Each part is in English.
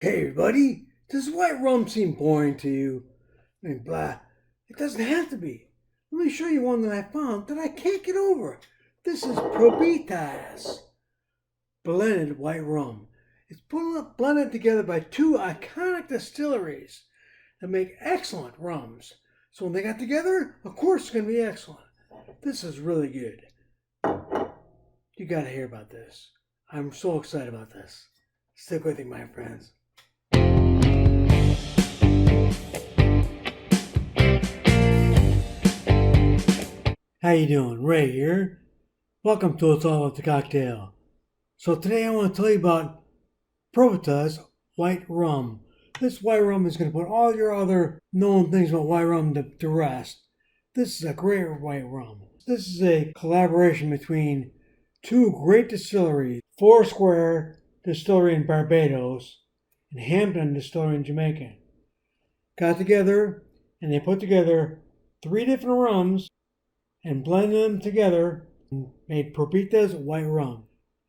Hey everybody, does white rum seem boring to you? I mean, blah. It doesn't have to be. Let me show you one that I found that I can't get over. This is Probitas blended white rum. It's blended together by two iconic distilleries that make excellent rums. So when they got together, of course it's going to be excellent. This is really good. You got to hear about this. I'm so excited about this. Stick with me, my friends. How you doing? Ray here. Welcome to It's All About the Cocktail. So today I want to tell you about Probitas White Rum. This white rum is going to put all your other known things about white rum to rest. This is a great white rum. This is a collaboration between two great distilleries, Foursquare Distillery in Barbados and Hampden Distillery in Jamaica. Got together and they put together three different rums and blended them together and made Probitas White Rum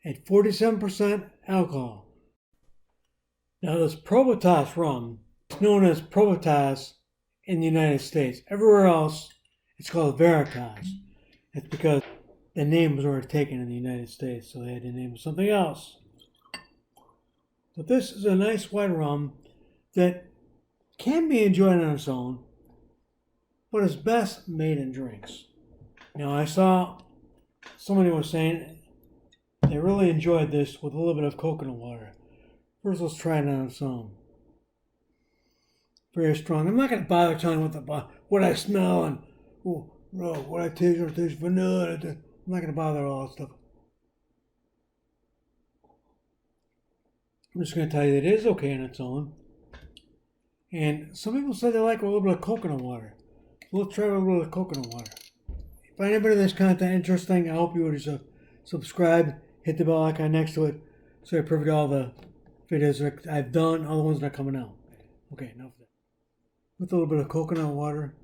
at 47% alcohol. Now this Probitas rum is known as Probitas in the United States. Everywhere else it's called Veritas. It's because the name was already taken in the United States, so they had to name it something else. But this is a nice white rum that can be enjoyed on its own, but is best made in drinks. Now I saw somebody was saying they really enjoyed this with a little bit of coconut water. First, let's try it on its own. Very strong. I'm not going to bother telling you what I smell and what I taste. I taste vanilla. I'm not going to bother all that stuff. I'm just going to tell you that it is okay on its own. And some people said they like a little bit of coconut water. So let's try a little bit of coconut water. If you find anybody this content interesting, I hope you would subscribe, hit the bell icon next to it, so you're privy to all the videos that I've done, all the ones that are coming out. Okay, enough of that. With a little bit of coconut water.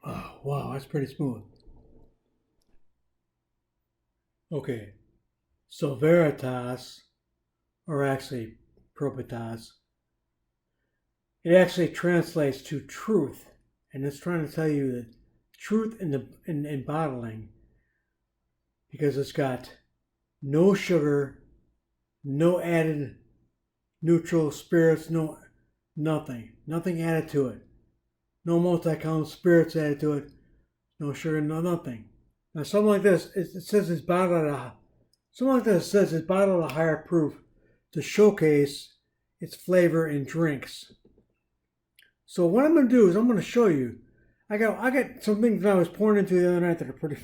Oh, wow, that's pretty smooth. Okay, so Veritas, or actually Probitas, it actually translates to truth, and it's trying to tell you that truth in bottling, because it's got no sugar, no added neutral spirits, nothing added to it, no multi-count spirits added to it, no sugar, no nothing. Now something like this, it says it's bottled at a higher proof to showcase its flavor in drinks. So what I'm going to do is I'm going to show you. I got some things that I was pouring into the other night that are pretty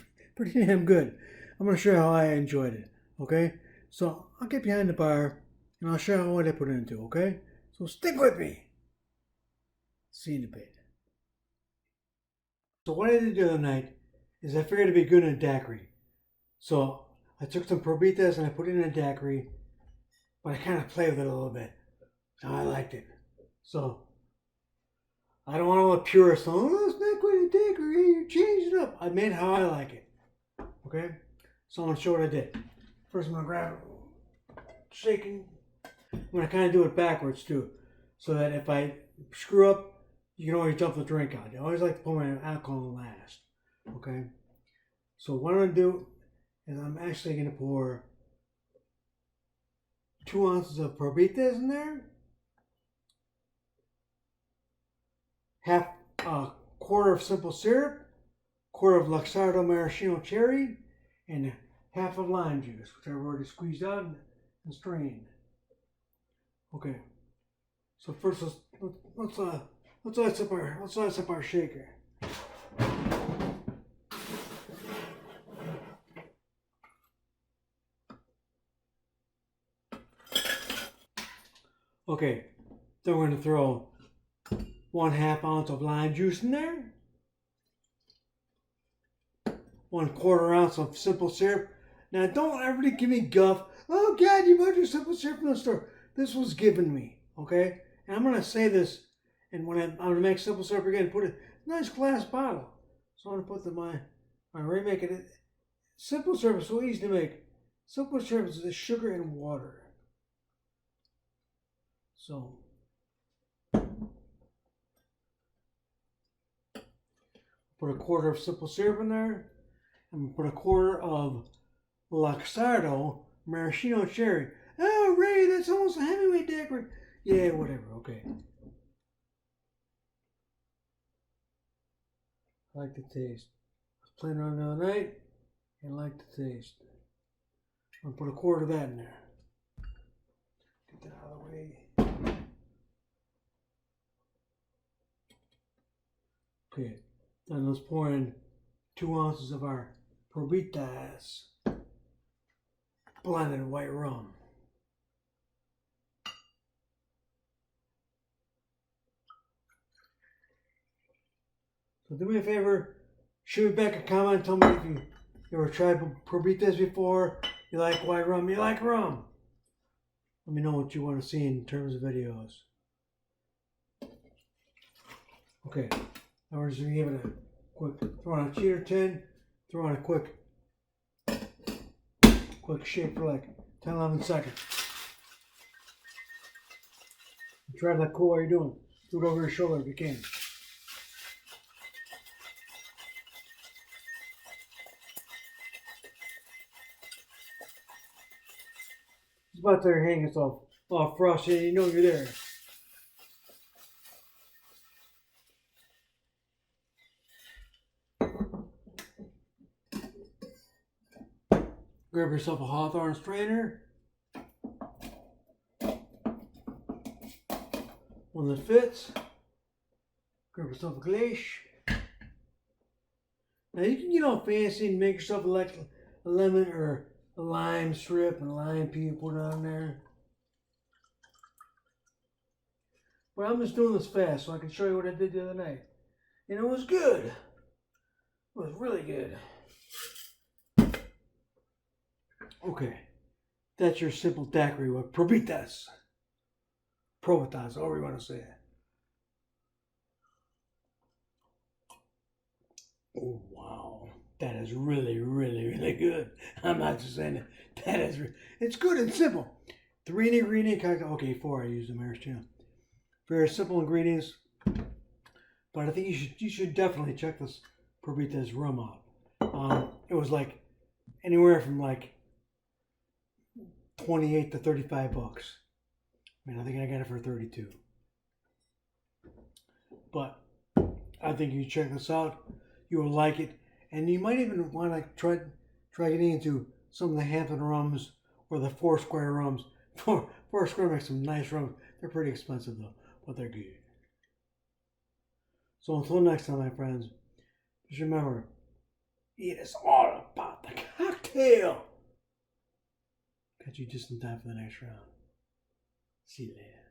damn good. I'm going to show you how I enjoyed it. Okay, so I'll get behind the bar and I'll show you what I put into. Okay, so stick with me. See you in a bit. So what I did the other night is I figured it'd be good in a daiquiri. So I took some Probitas and I put it in a daiquiri, but I kind of played with it a little bit. Now I liked it. So I don't want all the purists. Oh, it's not quite a daiquiri. You changed it up. I made how I like it. Okay? So I'm going to show what I did. First, I'm going to grab it, shaking. I'm going to kind of do it backwards too, so that if I screw up, you can always dump the drink out. I always like to put my alcohol last. Okay? So what I'm going to do is I'm actually going to pour 2 ounces of Probitas in there. Half a quarter of simple syrup, quarter of Luxardo maraschino cherry, and half of lime juice, which I've already squeezed out and strained. Okay, so first let's ice up our shaker. Okay, then we're going to throw 1/2 ounce of lime juice in there, 1/4 ounce of simple syrup. Now don't everybody give me guff. Oh God, you bought your simple syrup from the store. This was given me, okay? And I'm gonna say this, and when I'm gonna make simple syrup again, put a nice glass bottle. So I'm gonna put my remake it. Simple syrup is so easy to make. Simple syrup is the sugar and water. So put a quarter of simple syrup in there, and put a quarter of Luxardo maraschino cherry. Oh, Ray, that's almost a heavyweight daiquiri. Yeah, whatever. Okay. I like the taste. I was playing around the other night and I like the taste. I'm gonna put a quarter of that in there. Get that out of the way. Okay, then let's pour in 2 ounces of our Probitas blended white rum. So do me a favor, shoot me back a comment, tell me if you ever tried Probitas before, you like white rum, you like rum. Let me know what you want to see in terms of videos. Okay, now we're just going to give it a quick, throw on a cheater tin, throw on a quick shake for like 10-11 seconds. Try to let cool while you're doing. Do it over your shoulder if you can. It's about to hang us off frosty, and you know you're there. Grab yourself a Hawthorne strainer, one that fits. Grab yourself a glace. Now you can get all fancy and make yourself like a lemon or a lime strip and a lime pea put on there. But I'm just doing this fast so I can show you what I did the other night. And it was good. It was really good. Okay, that's your simple daiquiri with Probitas, however you want to say it. Oh wow, that is really, really, really good. I'm not just saying it. That is, it's good and simple. 3 ingredient cocktail. Okay, 4. I used the maraschino. Very simple ingredients, but I think you should definitely check this Probitas rum out. It was like anywhere from like 28 to 35 bucks. I mean, I think I got it for 32. But I think you check this out. You will like it, and you might even want to try getting into some of the Hampden rums or the Foursquare rums. Foursquare makes some nice rums. They're pretty expensive though, but they're good. So until next time, my friends, just remember, it is all about the cocktail. Catch you just in time for the next round. See you later.